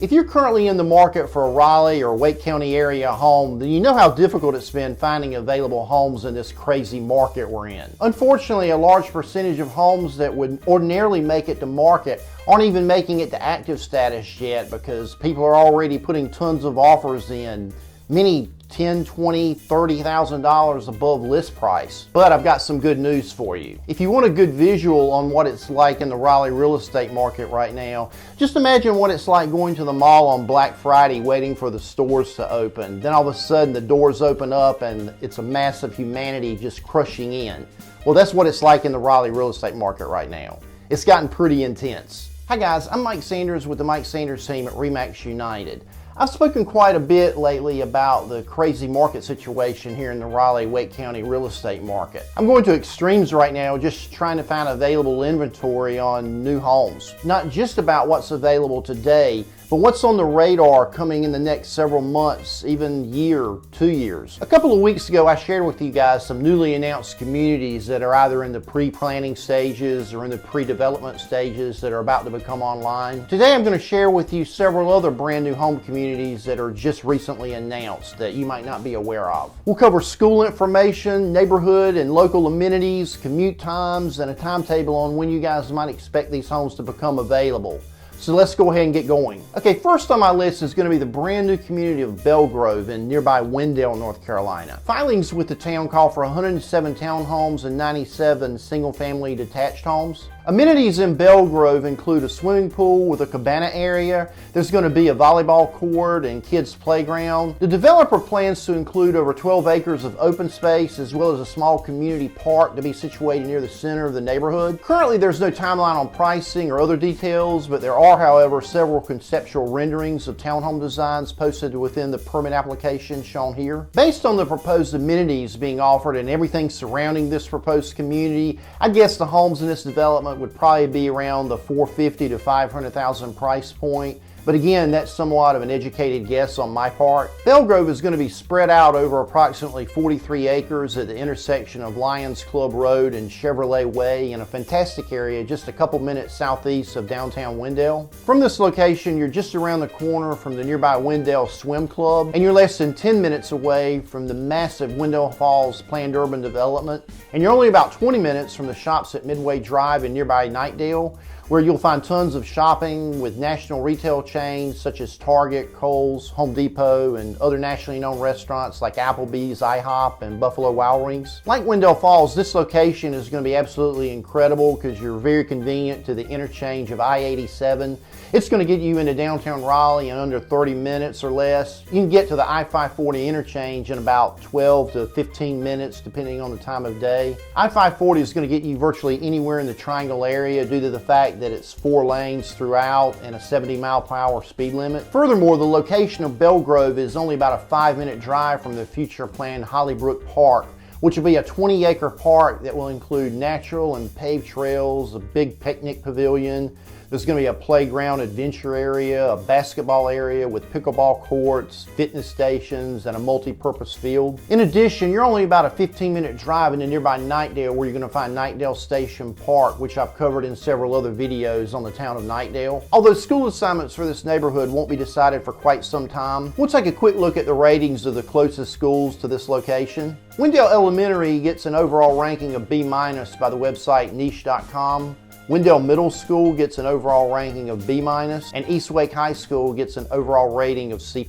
If you're currently in the market for a Raleigh or Wake County area home, then you know how difficult it's been finding available homes in this crazy market we're in. Unfortunately, a large percentage of homes that would ordinarily make it to market aren't even making it to active status yet because people are already putting tons of offers in, many $10,000, $20,000, $30,000 above list price. But I've got some good news for you. If you want a good visual on what it's like in the Raleigh real estate market right now, just imagine what it's like going to the mall on Black Friday waiting for the stores to open. Then all of a sudden the doors open up and it's a mass of humanity just crushing in. Well, that's what it's like in the Raleigh real estate market right now. It's gotten pretty intense. Hi guys, I'm Mike Sanders with the Mike Sanders team at RE/MAX United. I've spoken quite a bit lately about the crazy market situation here in the Raleigh-Wake County real estate market. I'm going to extremes right now, just trying to find available inventory on new homes. Not just about what's available today, but what's on the radar coming in the next several months, even year, 2 years. A couple of weeks ago, I shared with you guys some newly announced communities that are either in the pre-planning stages or in the pre-development stages that are about to become online. Today, I'm going to share with you several other brand new home communities that are just recently announced that you might not be aware of. We'll cover school information, neighborhood and local amenities, commute times, and a timetable on when you guys might expect these homes to become available. So let's go ahead and get going. Okay, first on my list is going to be the brand new community of Belle Grove in nearby Wendell, North Carolina. Filings with the town call for 107 townhomes and 97 single-family detached homes. Amenities in Belle Grove include a swimming pool with a cabana area. There's going to be a volleyball court and kids' playground. The developer plans to include over 12 acres of open space as well as a small community park to be situated near the center of the neighborhood. Currently, there's no timeline on pricing or other details, but there are, however, several conceptual renderings of townhome designs posted within the permit application shown here. Based on the proposed amenities being offered and everything surrounding this proposed community, I guess the homes in this development would probably be around the $450,000 to $500,000 price point. But again, that's somewhat of an educated guess on my part. Belle Grove is going to be spread out over approximately 43 acres at the intersection of Lions Club Road and Chevrolet Way in a fantastic area just a couple minutes southeast of downtown Wendell. From this location, you're just around the corner from the nearby Wendell Swim Club, and you're less than 10 minutes away from the massive Wendell Falls planned urban development, and you're only about 20 minutes from the shops at Midway Drive in nearby Knightdale, where you'll find tons of shopping with national retail chains such as Target, Kohl's, Home Depot, and other nationally known restaurants like Applebee's, IHOP, and Buffalo Wild Wings. Like Wendell Falls, this location is going to be absolutely incredible because you're very convenient to the interchange of I-87. It's going to get you into downtown Raleigh in under 30 minutes or less. You can get to the I-540 interchange in about 12 to 15 minutes depending on the time of day. I-540 is going to get you virtually anywhere in the Triangle area due to the fact that it's 4 lanes throughout and a 70-mile-per-hour speed limit. Furthermore, the location of Belle Grove is only about a 5-minute drive from the future planned Hollybrook Park, which will be a 20-acre park that will include natural and paved trails, a big picnic pavilion. There's going to be a playground adventure area, a basketball area with pickleball courts, fitness stations, and a multi-purpose field. In addition, you're only about a 15-minute drive into nearby Knightdale where you're going to find Knightdale Station Park, which I've covered in several other videos on the town of Knightdale. Although school assignments for this neighborhood won't be decided for quite some time, we'll take a quick look at the ratings of the closest schools to this location. Wendell Elementary gets an overall ranking of B- by the website niche.com. Wendell Middle School gets an overall ranking of B-, and Eastwake High School gets an overall rating of C+.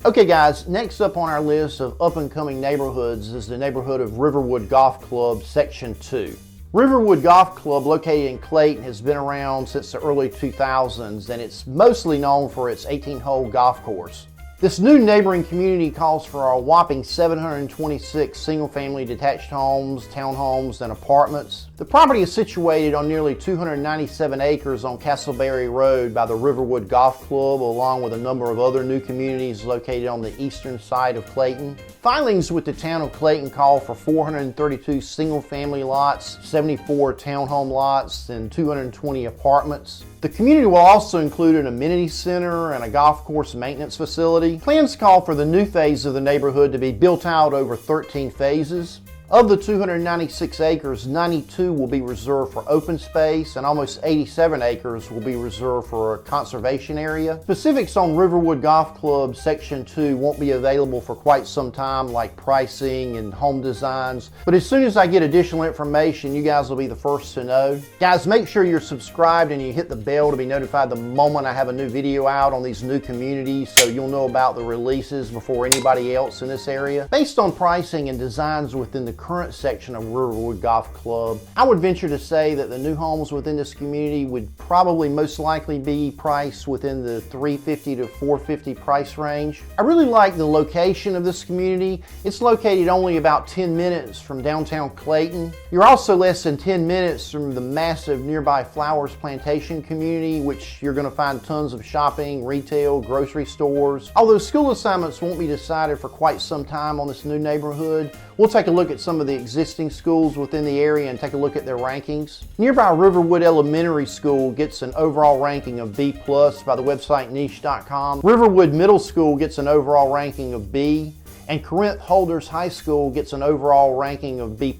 Okay guys, next up on our list of up-and-coming neighborhoods is the neighborhood of Riverwood Golf Club, Section 2. Riverwood Golf Club, located in Clayton, has been around since the early 2000s, and it's mostly known for its 18-hole golf course. This new neighboring community calls for a whopping 726 single-family detached homes, townhomes, and apartments. The property is situated on nearly 297 acres on Castleberry Road by the Riverwood Golf Club, along with a number of other new communities located on the eastern side of Clayton. Filings with the town of Clayton call for 432 single-family lots, 74 townhome lots, and 220 apartments. The community will also include an amenity center and a golf course maintenance facility. Plans call for the new phase of the neighborhood to be built out over 13 phases. Of the 296 acres, 92 will be reserved for open space and almost 87 acres will be reserved for a conservation area. Specifics on Riverwood Golf Club Section 2 won't be available for quite some time, like pricing and home designs, but as soon as I get additional information, you guys will be the first to know. Guys, make sure you're subscribed and you hit the bell to be notified the moment I have a new video out on these new communities, so you'll know about the releases before anybody else in this area. Based on pricing and designs within the current section of Riverwood Golf Club, I would venture to say that the new homes within this community would probably most likely be priced within the $350 to $450 price range. I really like the location of this community. It's located only about 10 minutes from downtown Clayton. You're also less than 10 minutes from the massive nearby Flowers Plantation community, which you're going to find tons of shopping, retail, grocery stores. Although school assignments won't be decided for quite some time on this new neighborhood, we'll take a look at some of the existing schools within the area and take a look at their rankings. Nearby Riverwood Elementary School gets an overall ranking of B+ by the website niche.com. Riverwood Middle School gets an overall ranking of B, and Corinth Holders High School gets an overall ranking of B+.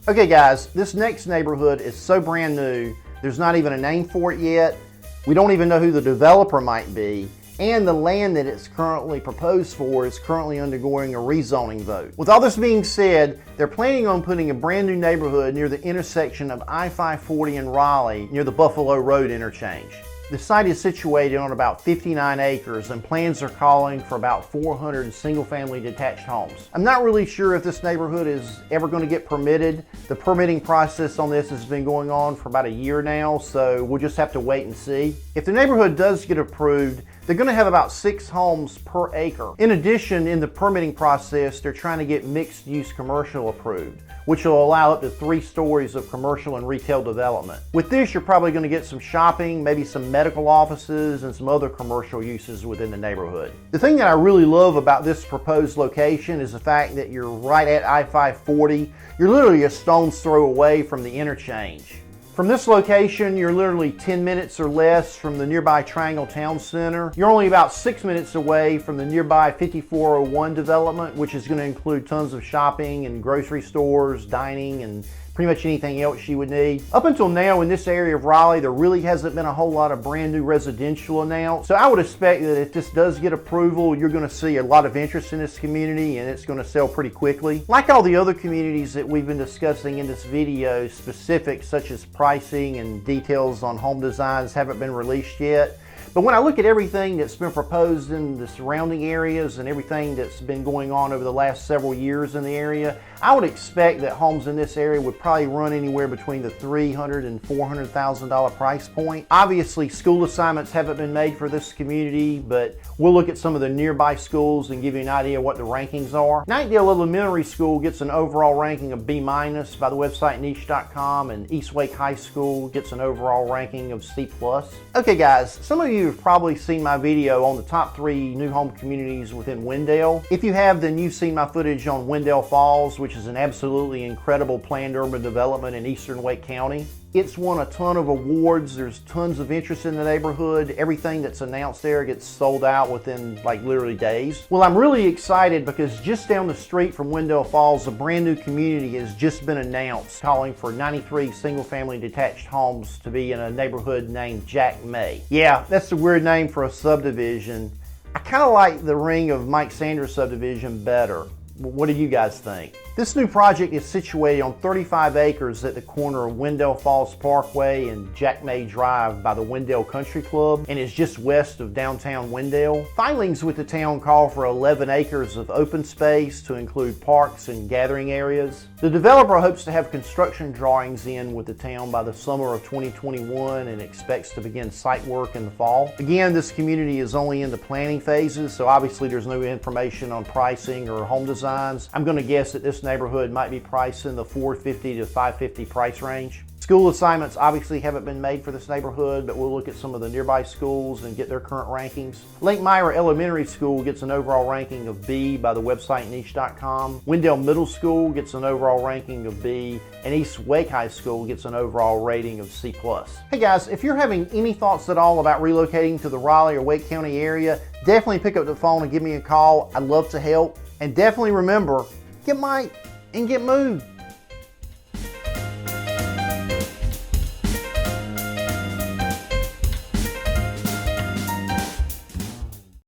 Okay guys, this next neighborhood is so brand new, there's not even a name for it yet. We don't even know who the developer might be. And the land that it's currently proposed for is currently undergoing a rezoning vote. With all this being said, they're planning on putting a brand new neighborhood near the intersection of I-540 and Raleigh near the Buffalo Road interchange. The site is situated on about 59 acres and plans are calling for about 400 single-family detached homes. I'm not really sure if this neighborhood is ever going to get permitted. The permitting process on this has been going on for about a year now, so we'll just have to wait and see. If the neighborhood does get approved, they're going to have about 6 homes per acre. In addition, in the permitting process, they're trying to get mixed-use commercial approved, which will allow up to 3 stories of commercial and retail development. With this, you're probably going to get some shopping, maybe some medical offices, and some other commercial uses within the neighborhood. The thing that I really love about this proposed location is the fact that you're right at I-540. You're literally a stone's throw away from the interchange. From this location, you're literally 10 minutes or less from the nearby Triangle Town Center. You're only about 6 minutes away from the nearby 5401 development, which is going to include tons of shopping and grocery stores, dining, and pretty much anything else you would need. Up until now in this area of Raleigh, there really hasn't been a whole lot of brand new residential announced. So I would expect that if this does get approval, you're going to see a lot of interest in this community and it's going to sell pretty quickly. Like all the other communities that we've been discussing in this video, specifics such as pricing and details on home designs haven't been released yet. But when I look at everything that's been proposed in the surrounding areas and everything that's been going on over the last several years in the area, I would expect that homes in this area would probably run anywhere between the $300,000 and $400,000 price point. Obviously, school assignments haven't been made for this community, but we'll look at some of the nearby schools and give you an idea what the rankings are. Knightdale Elementary School gets an overall ranking of B- by the website niche.com, and Eastwake High School gets an overall ranking of C+. Okay guys, some of you have probably seen my video on the top 3 new home communities within Wendell. If you have, then you've seen my footage on Wendell Falls, which is an absolutely incredible planned urban development in eastern Wake County. It's won a ton of awards. There's tons of interest in the neighborhood. Everything that's announced there gets sold out within like literally days. Well, I'm really excited because just down the street from Wendell Falls, a brand new community has just been announced calling for 93 single-family detached homes to be in a neighborhood named Jack May. Yeah, that's a weird name for a subdivision. I kind of like the ring of Mike Sanders' subdivision better. What do you guys think? This new project is situated on 35 acres at the corner of Wendell Falls Parkway and Jack May Drive by the Wendell Country Club and is just west of downtown Wendell. Filings with the town call for 11 acres of open space to include parks and gathering areas. The developer hopes to have construction drawings in with the town by the summer of 2021 and expects to begin site work in the fall. Again, this community is only in the planning phases, so obviously there's no information on pricing or home designs. I'm going to guess that this neighborhood might be priced in the $450 to $550 price range. School assignments obviously haven't been made for this neighborhood, but we'll look at some of the nearby schools and get their current rankings. Lake Myra Elementary School gets an overall ranking of B by the website niche.com. Wendell Middle School gets an overall ranking of B, and East Wake High School gets an overall rating of C+. Hey guys, if you're having any thoughts at all about relocating to the Raleigh or Wake County area, definitely pick up the phone and give me a call. I'd love to help. And definitely remember, get Mike and get moved.